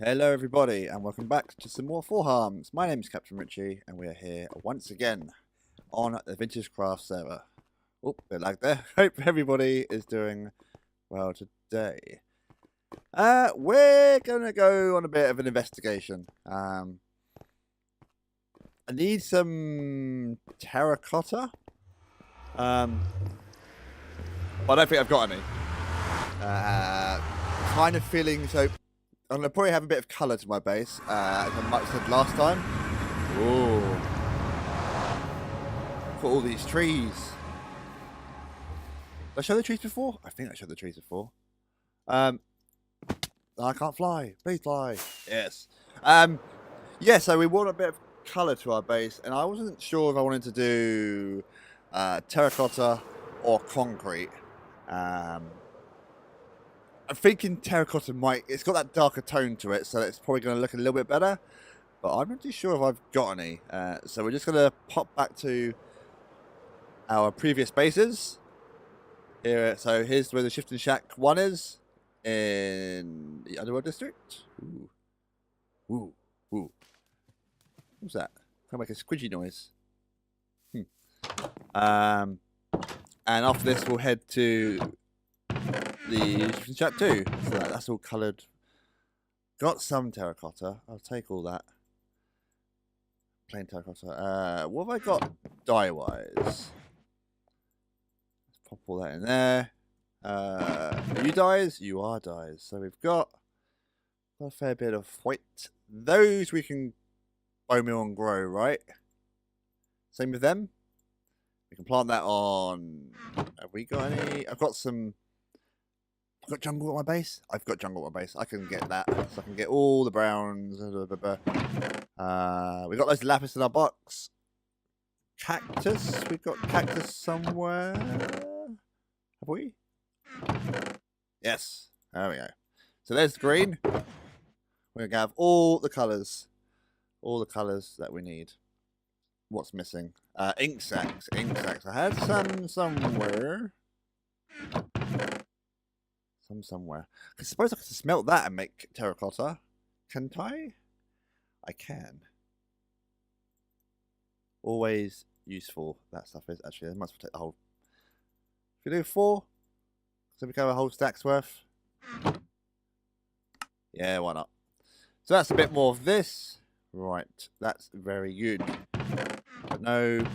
Hello everybody and welcome back to some more Forearms. My name is Captain Richie and we are here once again on the VintageCraft server. Oh, bit lag there. Hope everybody is doing well today. We're gonna go on a bit of an investigation. I need some terracotta. But I don't think I've got any. Kind of feeling so. I'm going to probably have a bit of colour to my base, as I might have said last time. Ooh. Got all these trees. Did I show the trees before? I think I showed the trees before. I can't fly. Please fly. Yes. Yeah, so we want a bit of colour to our base, and I wasn't sure if I wanted to do terracotta or concrete. I'm thinking terracotta it's got that darker tone to it, so it's probably going to look a little bit better. But I'm not too sure if I've got any. So we're just going to pop back to our previous bases. Here, so here's where the Shifting Shack 1 is, in the Underworld District. Ooh. Ooh. Ooh. What's that? Kind of make a squidgy noise. And after this, we'll head to the Shifting Shack 2. So that's all coloured. Got some terracotta. I'll take all that. Plain terracotta. What have I got dye-wise? Let's pop all that in there. Are you dyes? You are dyes. So we've got a fair bit of white. Those we can bone meal and grow, right? Same with them. We can plant that on. Have we got any? I've got some. I've got jungle at my base. I've got jungle at my base. I can get that. So I can get all the browns. We got those lapis in our box. Cactus. We've got cactus somewhere. Have we? Yes. There we go. So there's the green. We're going to have all the colours. All the colours that we need. What's missing? Ink sacks. Ink sacks. I had some somewhere. Somewhere. I suppose I could smelt that and make terracotta. Can't I? I can. Always useful that stuff is. Actually, I might as well take the whole. If we do 4, so we go a whole stack's worth. Yeah, why not? So that's a bit more of this. Right, that's very good. But no. Is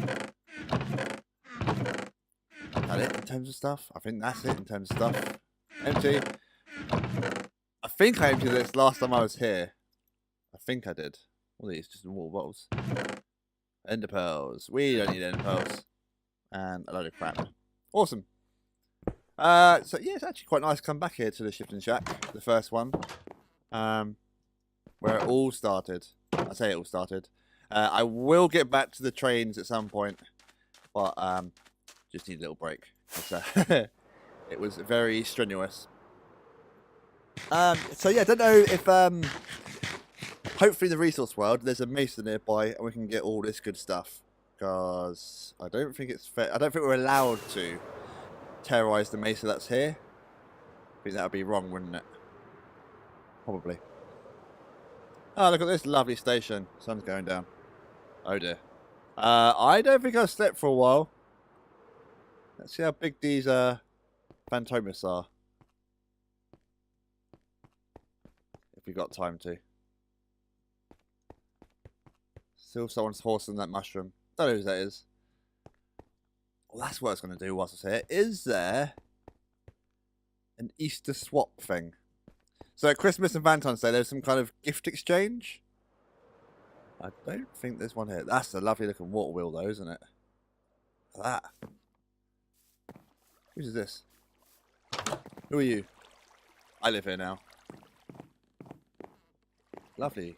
that it in terms of stuff? I think that's it in terms of stuff. Empty. I think I emptied this last time I was here. I think I did. All these just water bottles. Ender pearls. We don't need ender pearls. And a load of crap. Awesome. So yeah, it's actually quite nice to come back here to the Shifting Shack, the first one, where it all started. I say it all started. I will get back to the trains at some point, but just need a little break. It was very strenuous. So yeah, I don't know if hopefully in the resource world there's a mesa nearby and we can get all this good stuff. Because I don't think it's fair. I don't think we're allowed to terrorize the mesa that's here. I think that would be wrong, wouldn't it? Probably. Oh, look at this lovely station. Sun's going down. Oh dear. I don't think I've slept for a while. Let's see how big these Phantomas are. If we got time to. Still someone's horsing that mushroom. Don't know who that is. Well, that's what I was going to do whilst I was here. Is there an Easter swap thing? So at Christmas and Valentine's Day, there's some kind of gift exchange. I don't think there's one here. That's a lovely looking water wheel though, isn't it? Look at that. Who's this? Who are you? I live here now. Lovely.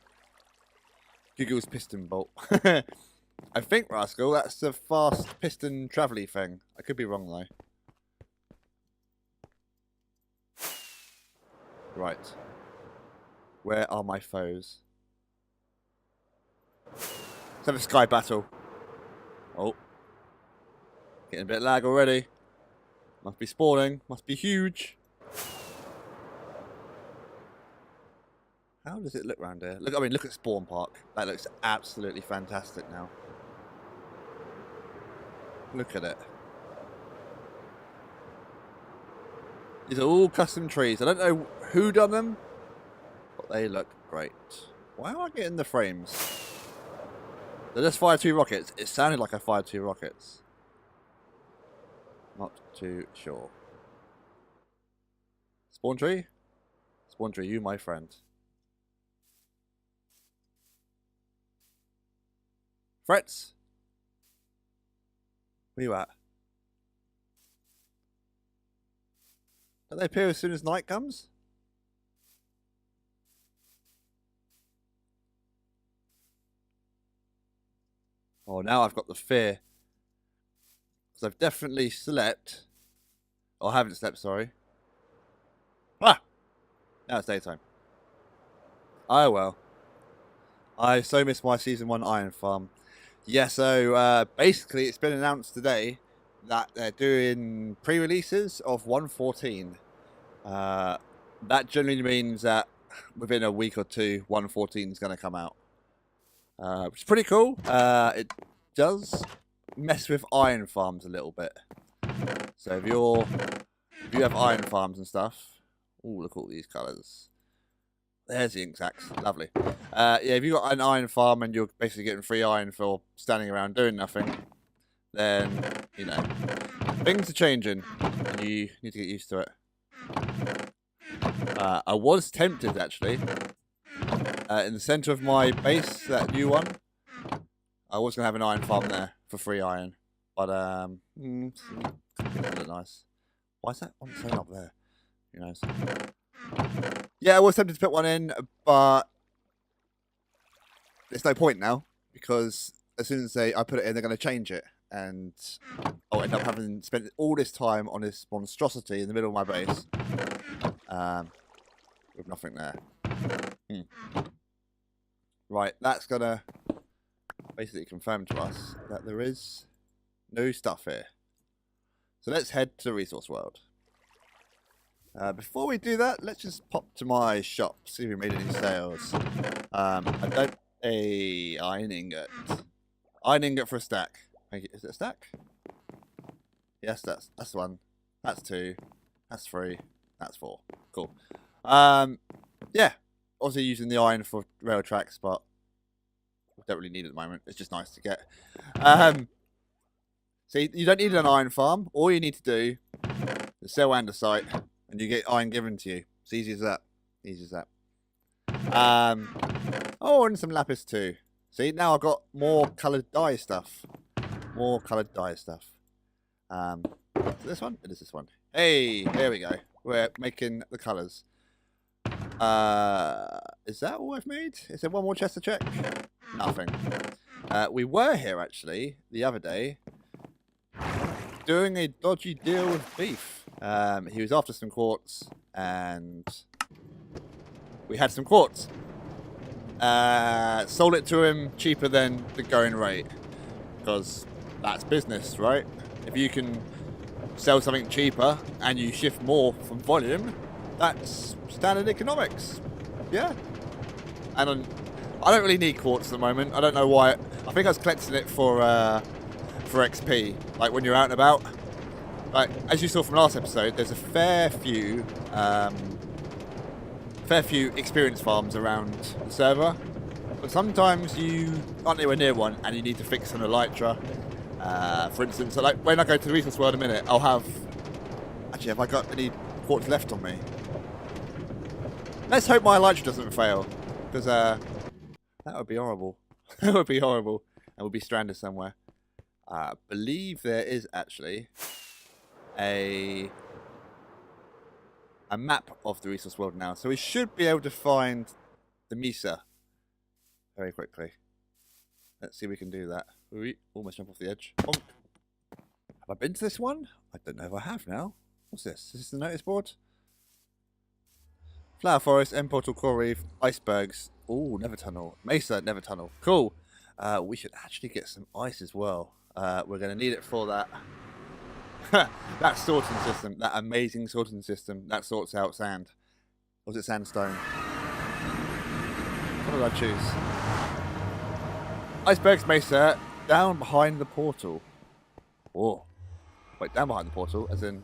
Giggle's piston bolt. I think, Rascal, that's the fast piston travel-y thing. I could be wrong, though. Right. Where are my foes? Let's have a sky battle. Oh. Getting a bit of lag already. Must be spawning. Must be huge. How does it look around here? Look, I mean, look at Spawn Park. That looks absolutely fantastic now. Look at it. These are all custom trees. I don't know who done them, but they look great. Why am I getting the frames? They're just fired 2 rockets. It sounded like I fired 2 rockets. Not too sure. Spawn tree? Spawn tree, you my friend. Frets? Where you at? Don't they appear as soon as night comes? Oh, now I've got the fear. Because I've definitely slept. Or haven't slept, sorry. Ah! Now it's daytime. Oh well. I so miss my Season 1 Iron Farm. Yeah, so basically it's been announced today that they're doing pre-releases of 1.14. That generally means that within a week or two, 1.14 is going to come out. Which is pretty cool. It does mess with iron farms a little bit. So if you have iron farms and stuff, oh look at all these colours. There's the ink sacs, lovely. Yeah, if you've got an iron farm and you're basically getting free iron for standing around doing nothing, then you know things are changing, and you need to get used to it. I was tempted actually. In the centre of my base, that new one, I was going to have an iron farm there for free iron. But, it look nice. Why is that one saying up there? Who knows? Yeah, I was tempted to put one in, but there's no point now. Because as soon as I put it in, they're going to change it. And I'll end up having spent all this time on this monstrosity in the middle of my base. With nothing there. Right, that's gonna basically confirm to us that there is no stuff here. So let's head to the resource world. Before we do that, let's just pop to my shop, see if we made any sales. I don't... a iron ingot. Iron ingot for a stack. Is it a stack? Yes, that's the one. That's 2. That's 3. That's 4. Cool. Yeah. Obviously using the iron for rail tracks, but we don't really need it at the moment. It's just nice to get. So you don't need an iron farm. All you need to do is sell andesite, and you get iron given to you. It's easy as that. Easy as that. Oh, and some lapis too. See, now I've got more coloured dye stuff. More coloured dye stuff. Is this one? It is this one. Hey, there we go. We're making the colours. Is that all I've made? Is there one more chest to check? Nothing. We were here actually the other day doing a dodgy deal with Beef. He was after some quartz and we had some quartz. Sold it to him cheaper than the going rate because that's business, right? If you can sell something cheaper and you shift more from volume, that's standard economics. Yeah. And I don't really need quartz at the moment. I don't know why. I think I was collecting it for XP, like when you're out and about. Like as you saw from last episode, there's a fair few experience farms around the server, but sometimes you aren't anywhere near one and you need to fix an elytra. For instance, so like when I go to the resource world in a minute, I'll have. Actually, have I got any quartz left on me? Let's hope my elytra doesn't fail, because that would be horrible. That would be horrible, and we'll be stranded somewhere. I believe there is actually a map of the resource world now, so we should be able to find the Mesa very quickly. Let's see if we can do that. We almost jump off the edge. Bonk. Have I been to this one? I don't know if I have now. What's this? Is this the notice board? Flower Forest, End Portal, Coral Reef, Icebergs. Ooh, Never Tunnel. Mesa, Never Tunnel. Cool. We should actually get some ice as well. We're going to need it for that. That sorting system. That amazing sorting system that sorts out sand. Or was it sandstone? colour I choose? Icebergs Mesa, down behind the portal. Oh. Wait, down behind the portal, as in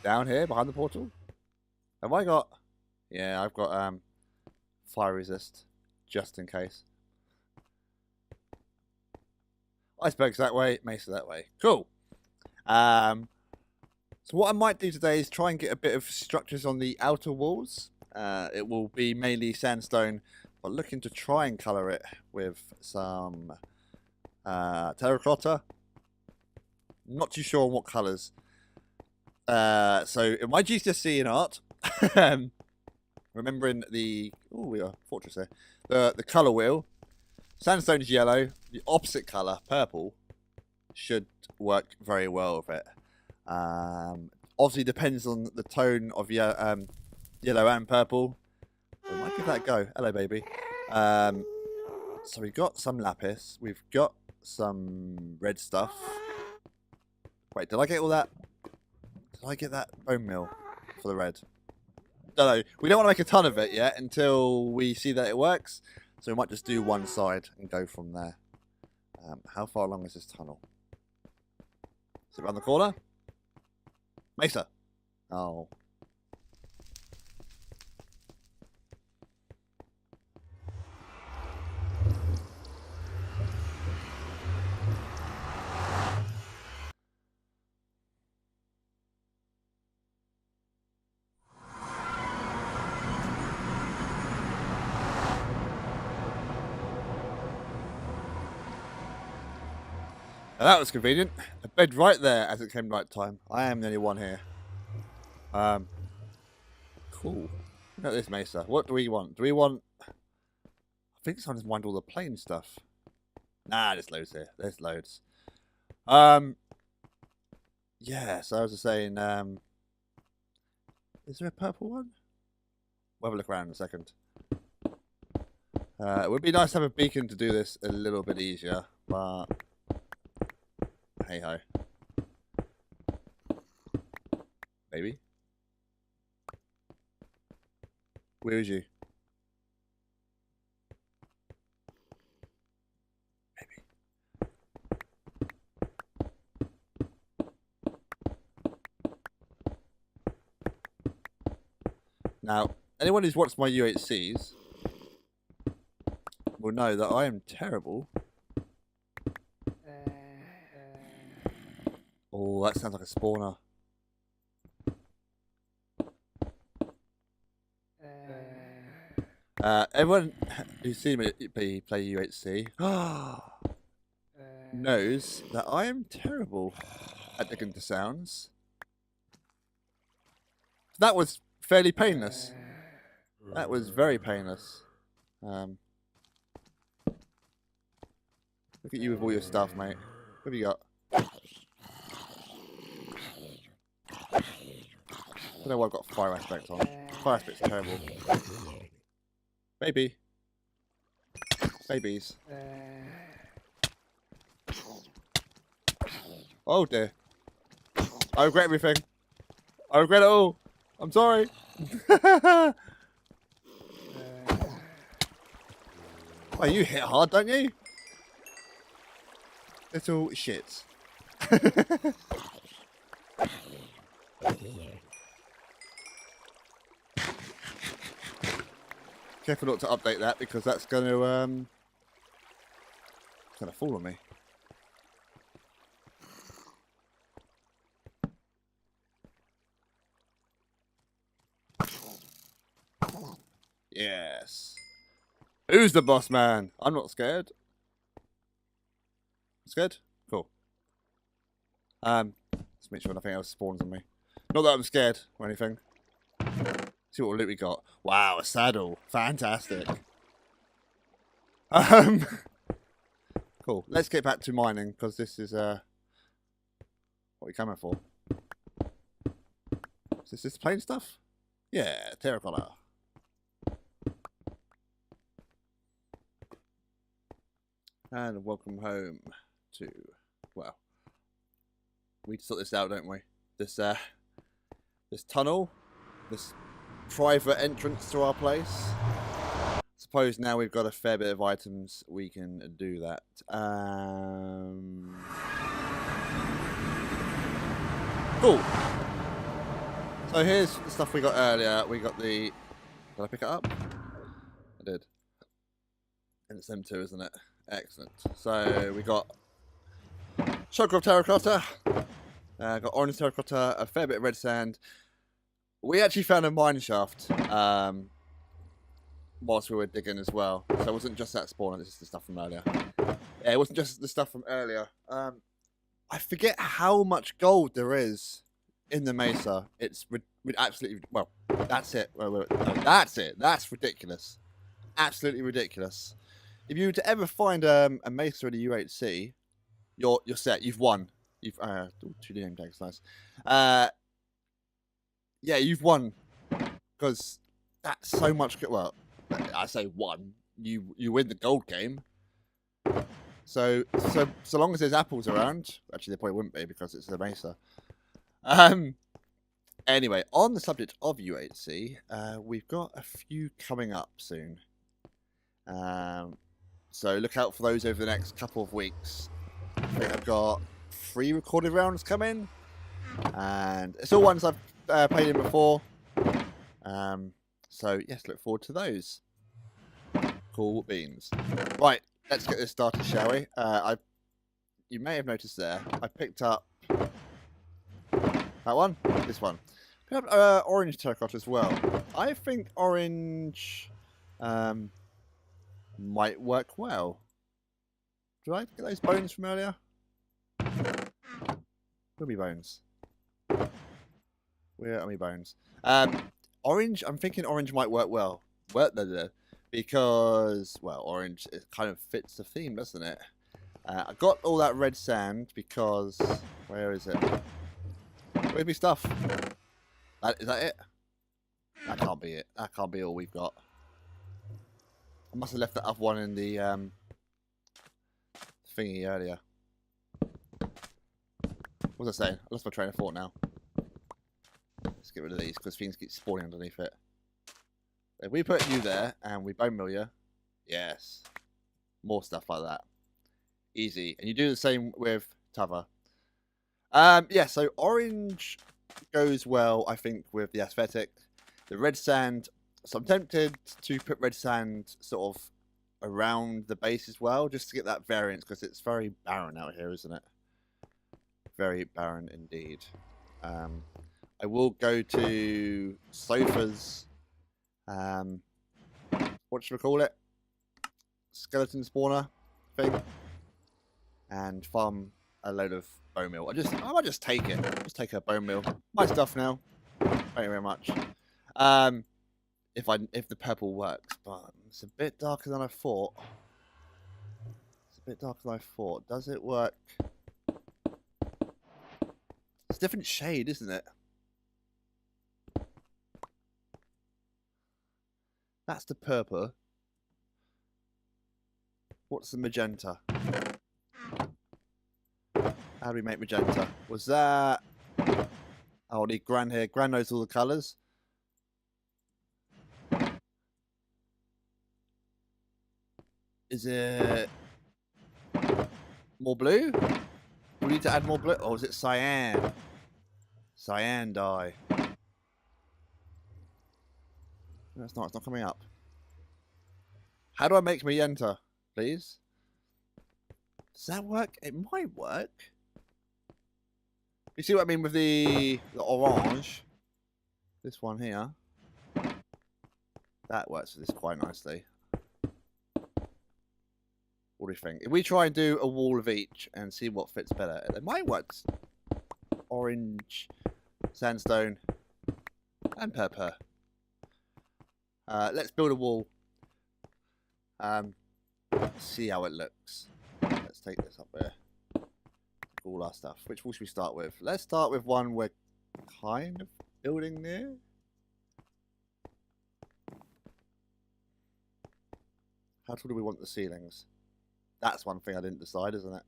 down here behind the portal? Have I got... Yeah, I've got fire resist, just in case. Icebergs that way, Mesa that way. Cool. So what I might do today is try and get a bit of structures on the outer walls. It will be mainly sandstone, but looking to try and colour it with some terracotta. Not too sure on what colours. So in my GCSE in art, remembering the we are fortress here. The colour wheel. Sandstone is yellow. The opposite colour, purple, should work very well with it. Obviously depends on the tone of yellow and purple. We might give that a go. Hello, baby. So we've got some lapis. We've got some red stuff. Wait, did I get all that? Did I get that bone meal for the red? Don't know. We don't want to make a ton of it yet until we see that it works. So we might just do one side and go from there. How far along is this tunnel? Is it around the corner? Mesa. Oh. Now that was convenient. A bed right there as it came night time. I am the only one here. Cool. Look at this Mesa. What do we want? Do we want... I think someone's mined all the plain stuff. Nah, there's loads here. There's loads. Yeah, so I was just saying, is there a purple one? We'll have a look around in a second. It would be nice to have a beacon to do this a little bit easier, but hey ho. Maybe. Where is you? Maybe. Now, anyone who's watched my UHCs will know that I am terrible. Oh, that sounds like a spawner. Everyone who's seen me play UHC knows that I am terrible at digging the sounds. That was fairly painless. That was very painless. Look at you with all your stuff, mate. What have you got? I don't know why I've got fire aspect on. Fire aspect's terrible. Baby. Babies. Oh dear. I regret everything. I regret it all. I'm sorry. Oh, you hit hard, don't you? Little shits. Careful not to update that because that's going to fall on me. Yes. Who's the boss man? I'm not scared. Scared? Cool. Let's make sure nothing else spawns on me. Not that I'm scared or anything. See what loot we got. Wow, a saddle. Fantastic. Cool. Let's get back to mining because this is what we're coming for. Is this plain stuff? Yeah, terracotta. And welcome home to, well, we sort this out, don't we? This tunnel, this private entrance to our place. suppose now we've got a fair bit of items, we can do that. Cool. So here's the stuff we got earlier. We got the... Did I pick it up? I did. And it's them too, isn't it? Excellent. So we got sugar of terracotta. Got orange terracotta, a fair bit of red sand. We actually found a mine shaft whilst we were digging as well. So it wasn't just that spawner, this is the stuff from earlier. Yeah, it wasn't just the stuff from earlier. I forget how much gold there is in the mesa. It's absolutely... Well, that's it. No, that's it. That's ridiculous. Absolutely ridiculous. If you were to ever find a mesa in a UHC, you're set. You've won. You've 2D name tags, nice. Yeah, you've won because that's so much. Well, I say won. You win the gold game. So long as there's apples around, actually there probably wouldn't be because it's a mesa. Anyway, on the subject of UHC, we've got a few coming up soon. So look out for those over the next couple of weeks. I think I've got 3 recorded rounds coming, and it's all ones I've played in before. So yes, look forward to those. Cool beans. Right, let's get this started, shall we? You may have noticed there, I picked up that one, this one. Picked up orange terracotta as well. I think orange might work well. Did I get those bones from earlier? Where are my bones? Where are my bones? Orange, I'm thinking orange might work well. Because, well, orange, it kind of fits the theme, doesn't it? I got all that red sand because... Where is it? Where's my stuff? Is that it? That can't be it. That can't be all we've got. I must have left that other one in the thingy earlier. What was I saying? I lost my train of thought now. Let's get rid of these because things keep spawning underneath it. If we put you there and we bone mill you, yes, more stuff like that. Easy. And you do the same with Tava. Yeah, so orange goes well, I think, with the aesthetic. The red sand, so I'm tempted to put red sand sort of around the base as well, just to get that variance, because it's very barren out here, isn't it? Very barren indeed. I will go to sofas. What should we call it? Skeleton spawner thing, and farm a load of bone meal. I might just take it. Just take a bone meal. My stuff now. Thank you very much. If the purple works, but it's a bit darker than I thought. It's a bit darker than I thought. Does it work? It's a different shade, isn't it? That's the purple. What's the magenta? How do we make magenta? Was that... Oh, I need Gran here. Gran knows all the colours. Is it more blue? Do we need to add more blue? Or is it cyan? Cyan dye. No, it's not. It's not coming up. How do I make magenta, please? Does that work? It might work. You see what I mean with the orange? This one here. That works for this quite nicely. What do you think? If we try and do a wall of each and see what fits better, it might work. Orange, sandstone, and purple. Let's build a wall. See how it looks. Let's take this up there. All our stuff. Which wall should we start with? Let's start with one we're kind of building near. How tall do we want the ceilings? That's one thing I didn't decide, isn't it?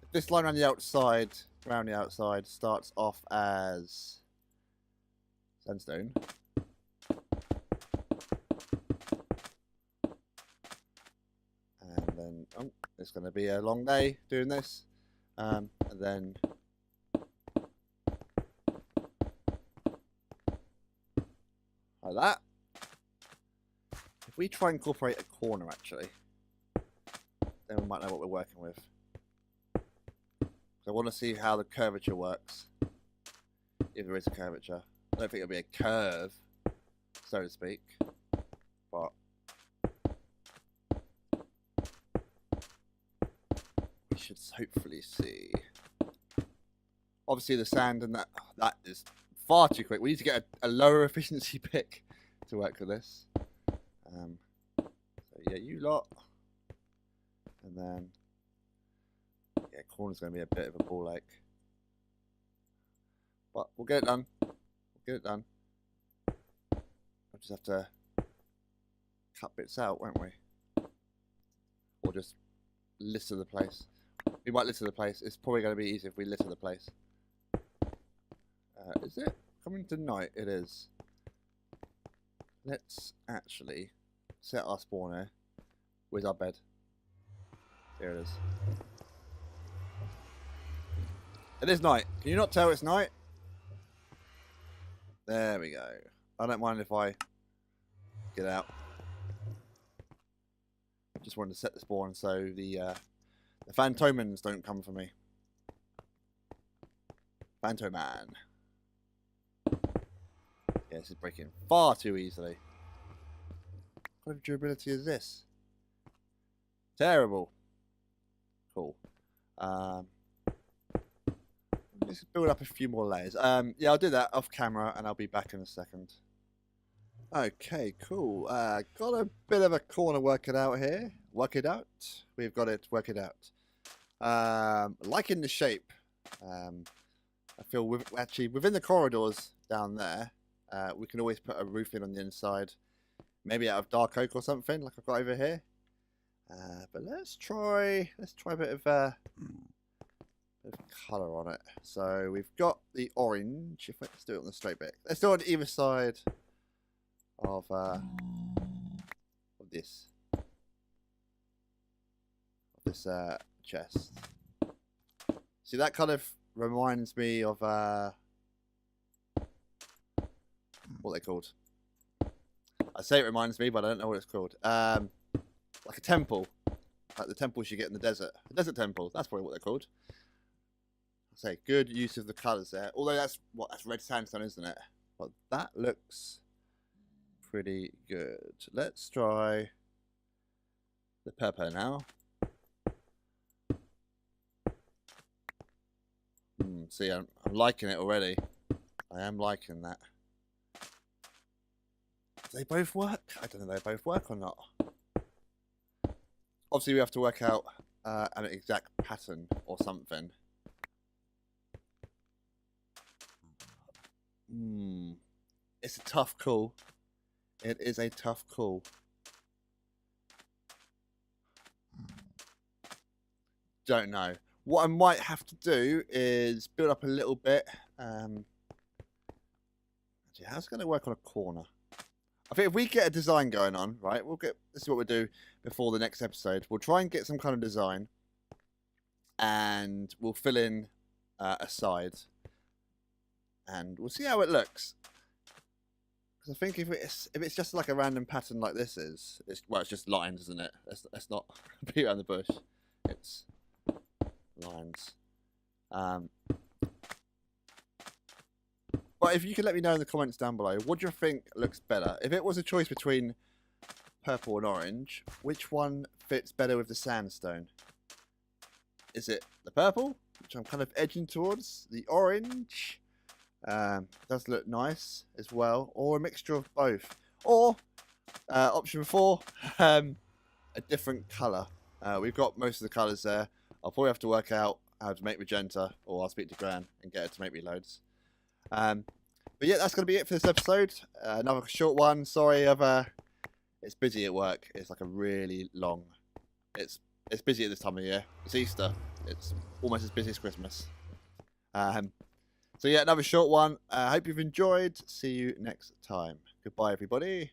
If this line around the outside, starts off as sandstone. going to be a long day doing this. And then like that. If we try and incorporate a corner, actually, then we might know what we're working with. So I want to see how the curvature works. If there is a curvature. I don't think it'll be a curve, so to speak. But we should hopefully see. Obviously the sand and that is far too quick. We need to get a lower efficiency pick to work with this. So yeah, you lot. And then yeah, corner's going to be a bit of a ball ache. But we'll get it done. We'll get it done. We'll just have to cut bits out, won't we? Or just litter the place. We might litter the place. It's probably going to be easier if we litter the place. Is it coming tonight? It is. Let's actually set our spawner. Where's our bed? Here it is. It is night. Can you not tell it's night? There we go. I don't mind if I get out. Just wanted to set the spawn so the Phantomans don't come for me. Phantoman. Yeah, this is breaking far too easily. What kind of durability is this? Terrible. Cool. Let's build up a few more layers. Yeah, I'll do that off camera and I'll be back in a second. Okay, cool. Got a bit of a corner work it out here. Work it out. We've got it. Work it out. Liking the shape. I feel actually within the corridors down there, we can always put a roof in on the inside. Maybe out of dark oak or something like I've got over here. But let's try a bit of colour on it. So we've got the orange. If let's do it on the straight bit. Let's do it on either side of this chest. See, that kind of reminds me of what they're called. I say it reminds me, but I don't know what it's called. Like a temple, like the temples you get in the desert. The desert temple. That's probably what they're called. I say good use of the colours there. Although that's red sandstone, isn't it? But that looks pretty good. Let's try the purple now. See, I'm liking it already. I am liking that. Do they both work? I don't know if they both work or not. Obviously, we have to work out an exact pattern or something. It's a tough call. It is a tough call. Don't know. What I might have to do is build up a little bit. Actually, how's it going to work on a corner? I think if we get a design going on, right, this is what we'll do before the next episode. We'll try and get some kind of design and we'll fill in a side and we'll see how it looks. Because I think if it's just like a random pattern like this it's just lines, isn't it? Let's not beat around the bush. It's lines. But if you could let me know in the comments down below, what do you think looks better? If it was a choice between purple and orange, which one fits better with the sandstone? Is it the purple, which I'm kind of edging towards? The orange does look nice as well, or a mixture of both? Or option 4, a different colour. We've got most of the colours there. I'll probably have to work out how to make magenta, or I'll speak to Gran and get her to make me loads. But yeah, that's going to be it for this episode. Another short one. Sorry, it's busy at work. It's like a really long. It's busy at this time of year. It's Easter. It's almost as busy as Christmas. So yeah, another short one. I hope you've enjoyed. See you next time. Goodbye, everybody.